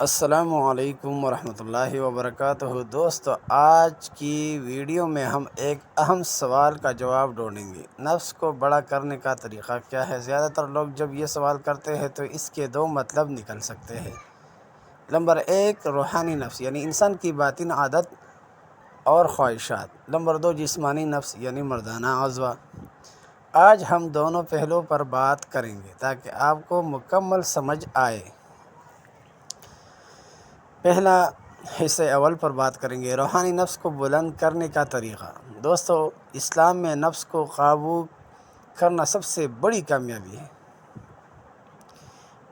السلام علیکم ورحمۃ اللہ وبرکاتہ۔ دوستو، آج کی ویڈیو میں ہم ایک اہم سوال کا جواب ڈھونڈیں گے۔ نفس کو بڑا کرنے کا طریقہ کیا ہے؟ زیادہ تر لوگ جب یہ سوال کرتے ہیں تو اس کے دو مطلب نکل سکتے ہیں۔ نمبر 1، روحانی نفس یعنی انسان کی باطن عادت اور خواہشات۔ نمبر 2، جسمانی نفس یعنی مردانہ عضو۔ آج ہم دونوں پہلوؤں پر بات کریں گے تاکہ آپ کو مکمل سمجھ آئے۔ پہلا حصہ اول پر بات کریں گے، روحانی نفس کو بلند کرنے کا طریقہ۔ دوستو، اسلام میں نفس کو قابو کرنا سب سے بڑی کامیابی ہے۔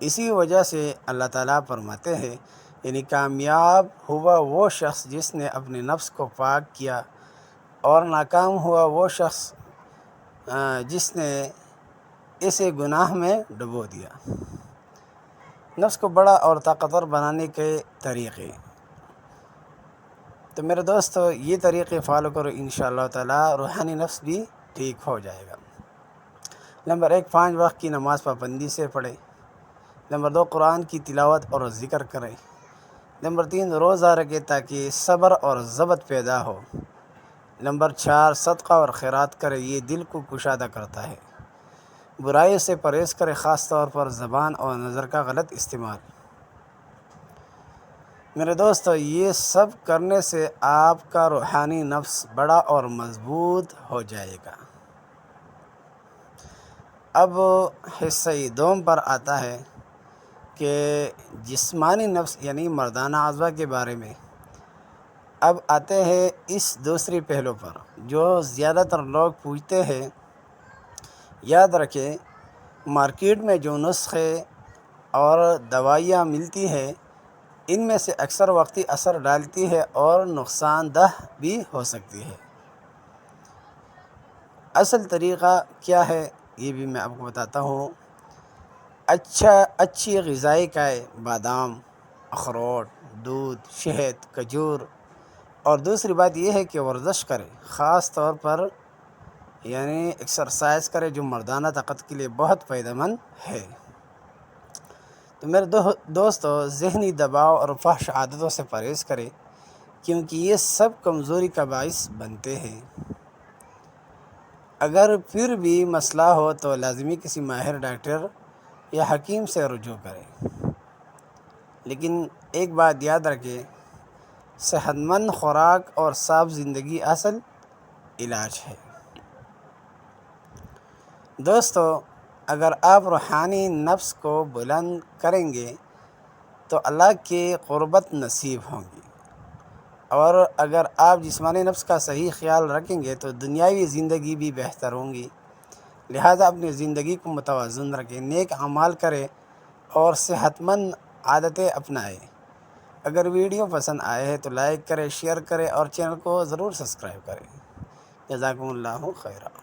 اسی وجہ سے اللہ تعالیٰ فرماتے ہیں، یعنی کامیاب ہوا وہ شخص جس نے اپنے نفس کو پاک کیا، اور ناکام ہوا وہ شخص جس نے اسے گناہ میں ڈبو دیا۔ نفس کو بڑا اور طاقتور بنانے کے طریقے۔ تو میرے دوستو، یہ طریقے فالو کرو، انشاءاللہ تعالیٰ روحانی نفس بھی ٹھیک ہو جائے گا۔ نمبر 1، 5 وقت کی نماز پابندی سے پڑھے۔ نمبر 2، قرآن کی تلاوت اور ذکر کرے۔ نمبر 3، روزہ رکھے تاکہ صبر اور ضبط پیدا ہو۔ نمبر 4، صدقہ اور خیرات کرے، یہ دل کو کشادہ کرتا ہے۔ برائی سے پرہیز کرے، خاص طور پر زبان اور نظر کا غلط استعمال۔ میرے دوستو، یہ سب کرنے سے آپ کا روحانی نفس بڑا اور مضبوط ہو جائے گا۔ اب حصہ دوم پر آتا ہے کہ جسمانی نفس یعنی مردانہ اعضاء کے بارے میں۔ اب آتے ہیں اس دوسری پہلو پر جو زیادہ تر لوگ پوچھتے ہیں۔ یاد رکھیں، مارکیٹ میں جو نسخے اور دوائیاں ملتی ہیں، ان میں سے اکثر وقتی اثر ڈالتی ہے اور نقصان دہ بھی ہو سکتی ہے۔ اصل طریقہ کیا ہے یہ بھی میں آپ کو بتاتا ہوں۔ اچھی غذائی کائے، بادام، اخروٹ، دودھ، شہد، کھجور، اور دوسری بات یہ ہے کہ ورزش کرے، خاص طور پر یعنی ایکسرسائز کرے، جو مردانہ طاقت کے لیے بہت فائدہ مند ہے۔ تو میرے دوستو، ذہنی دباؤ اور فحش عادتوں سے پرہیز کرے، کیونکہ یہ سب کمزوری کا باعث بنتے ہیں۔ اگر پھر بھی مسئلہ ہو تو لازمی کسی ماہر ڈاکٹر یا حکیم سے رجوع کریں۔ لیکن ایک بات یاد رکھیں، صحت مند خوراک اور صاف زندگی اصل علاج ہے۔ دوستو، اگر آپ روحانی نفس کو بلند کریں گے تو اللہ کی قربت نصیب ہوں گی، اور اگر آپ جسمانی نفس کا صحیح خیال رکھیں گے تو دنیاوی زندگی بھی بہتر ہوں گی۔ لہذا اپنی زندگی کو متوازن رکھیں، نیک اعمال کریں اور صحت مند عادتیں اپنائیں۔ اگر ویڈیو پسند آئے ہے تو لائک کریں، شیئر کریں اور چینل کو ضرور سبسکرائب کریں۔ جزاکم اللہ خیرہ۔